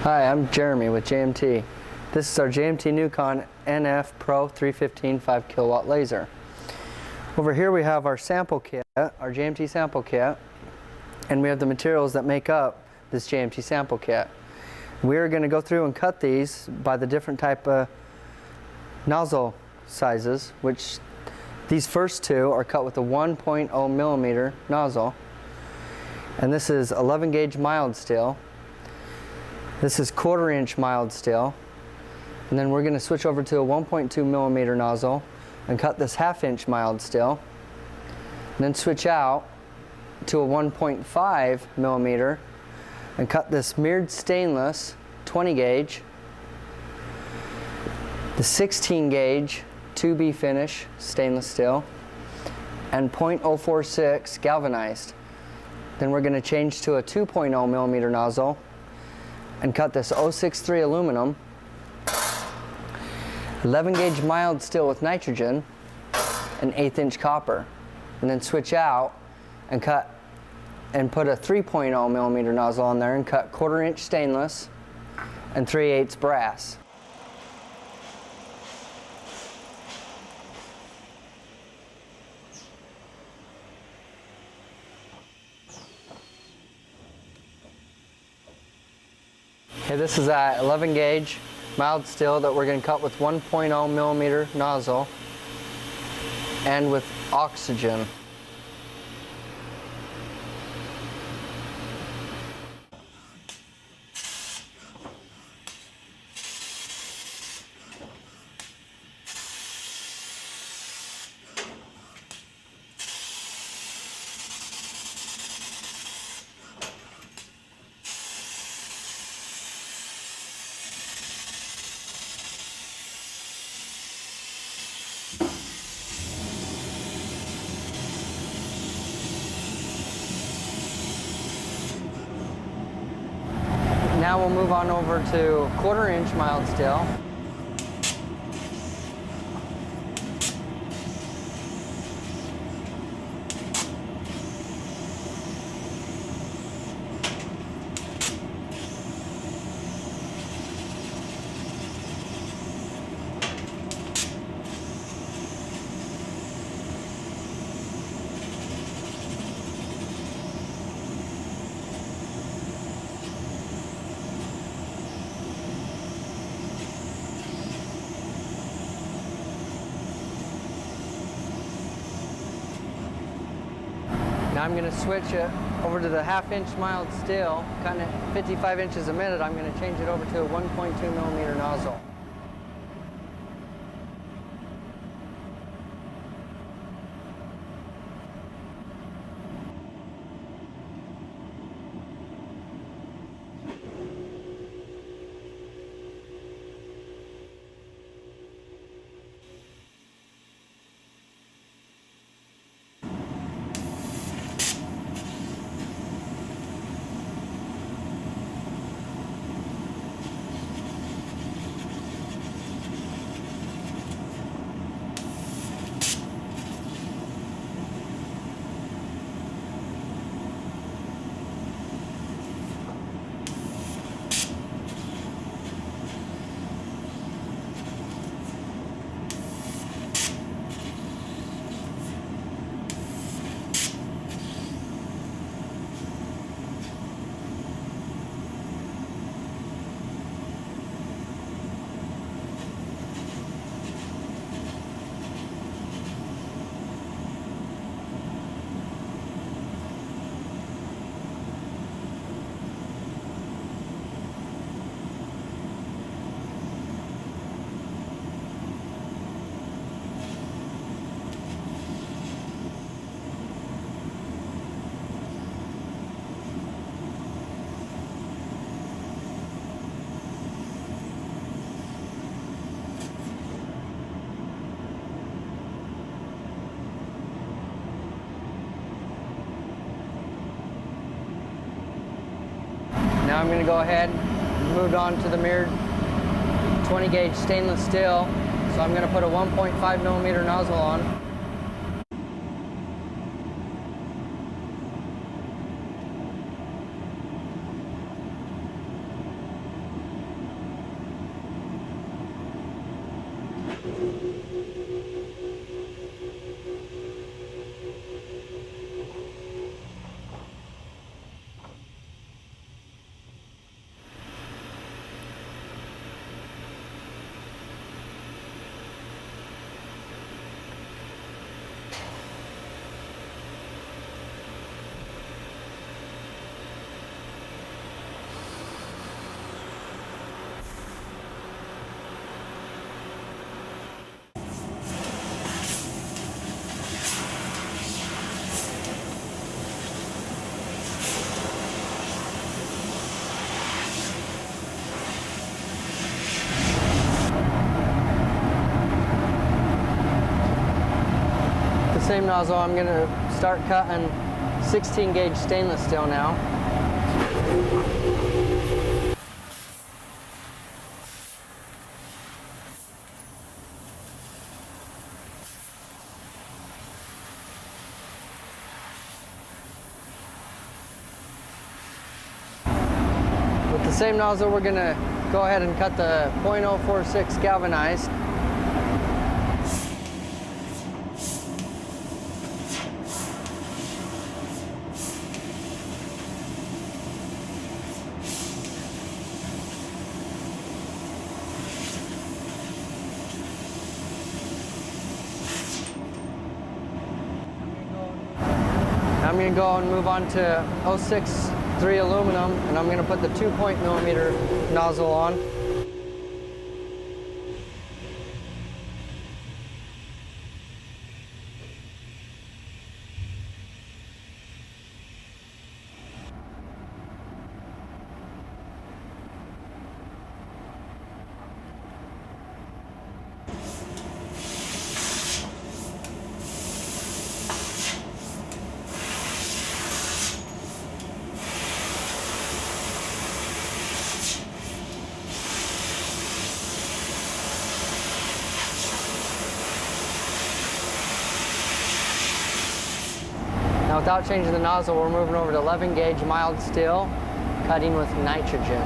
Hi, I'm Jeremy with JMT. This is our JMT Newcon NF Pro 315 5 kilowatt laser. Over here we have our sample kit, our JMT sample kit, and we have the materials that make up this JMT sample kit. We're going to go through and cut these by the different type of nozzle sizes, which these first two are cut with a 1.0 millimeter nozzle, and this is 11 gauge mild steel. This is 1/4 inch mild steel, and then we're going to switch over to a 1.2 millimeter nozzle and cut this 1/2 inch mild steel, and then switch out to a 1.5 millimeter and cut this mirrored stainless 20 gauge, the 16 gauge 2B finish stainless steel, and .046 galvanized. Then we're going to change to a 2.0 millimeter nozzle and cut this 063 aluminum, 11 gauge mild steel with nitrogen, and 1/8 inch copper, and then switch out and cut and put a 3.0 millimeter nozzle on there and cut 1/4 inch stainless and 3/8 brass. Okay, this is that 11 gauge mild steel that we're going to cut with 1.0 millimeter nozzle and with oxygen. Now we'll move on over to 1/4 inch mild steel. Now I'm going to switch it over to the 1/2 inch mild steel, kind of 55 inches a minute. I'm going to change it over to a 1.2 millimeter nozzle. Now I'm going to go ahead and move on to the mirrored 20 gauge stainless steel. So I'm going to put a 1.5 millimeter nozzle on. same nozzle, I'm going to start cutting 16 gauge stainless steel now. With the same nozzle, we're going to go ahead and cut the .046 galvanized. I'm going to go and move on to 063 aluminum, and I'm going to put the 2.0mm nozzle on. Now without changing the nozzle, we're moving over to 11 gauge mild steel, cutting with nitrogen.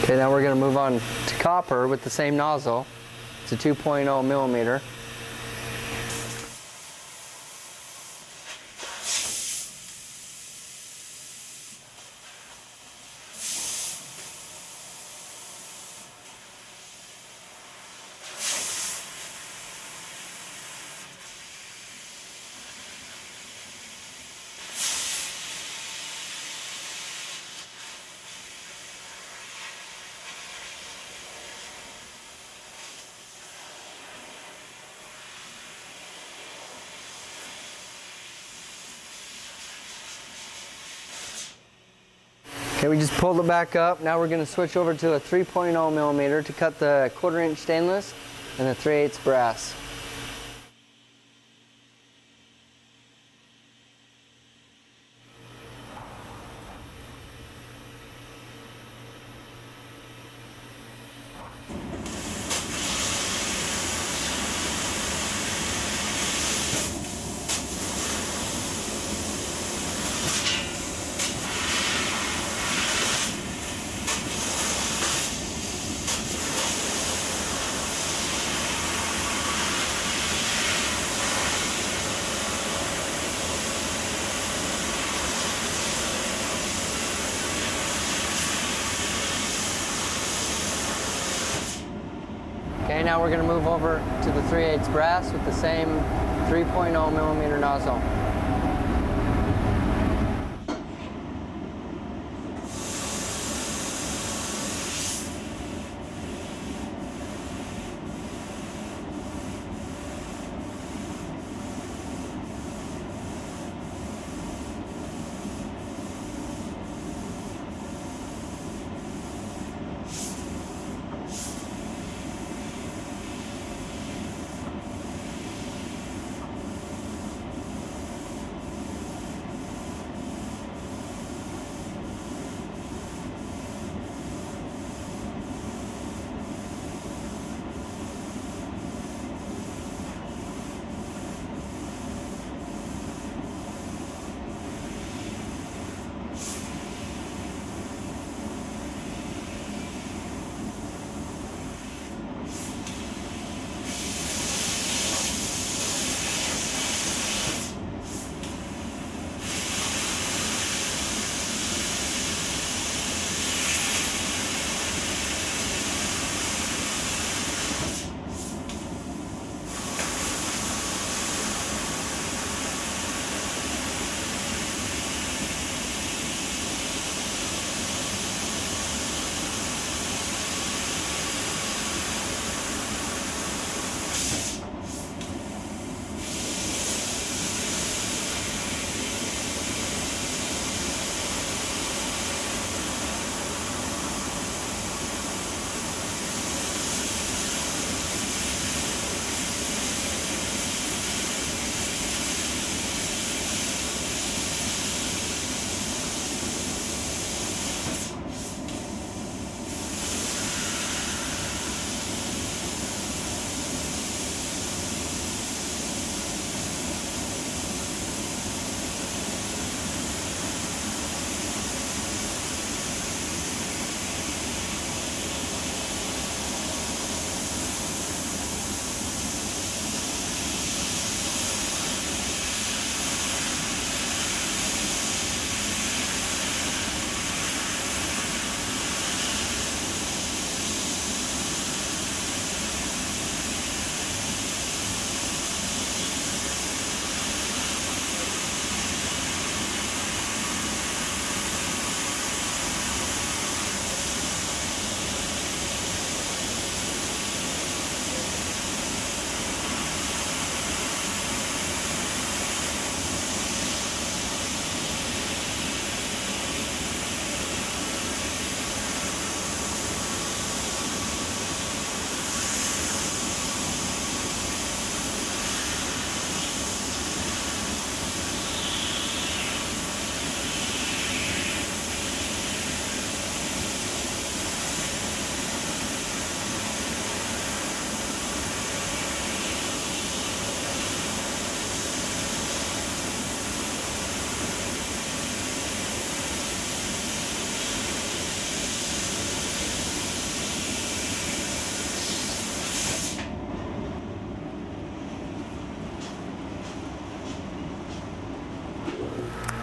Okay, now we're going to move on to copper with the same nozzle. It's a 2.0mm. Okay, we just pulled it back up. Now we're going to switch over to a 3.0mm to cut the 1/4 inch stainless and the 3/8 brass. Okay, now we're going to move over to the 3/8 brass with the same 3.0mm nozzle.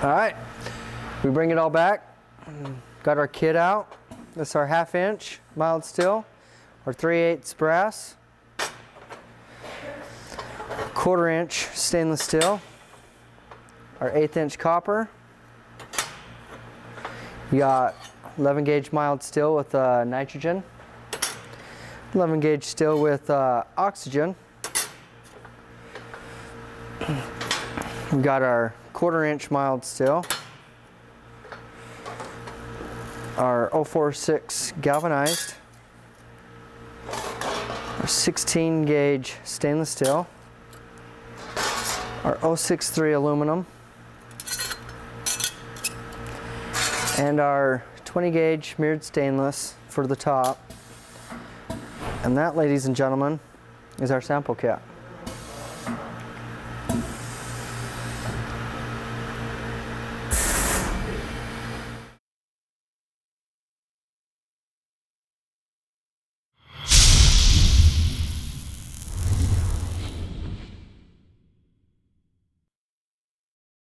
All right, we bring it all back. Got our kit out. This is our 1/2 inch mild steel, our 3/8 brass, 1/4 inch stainless steel, our 1/8 inch copper. You got 11 gauge mild steel with nitrogen, 11 gauge steel with oxygen. We got our 1/4 inch mild steel, our 046 galvanized, our 16 gauge stainless steel, our 063 aluminum, and our 20 gauge mirrored stainless for the top. And that, ladies and gentlemen, is our sample kit.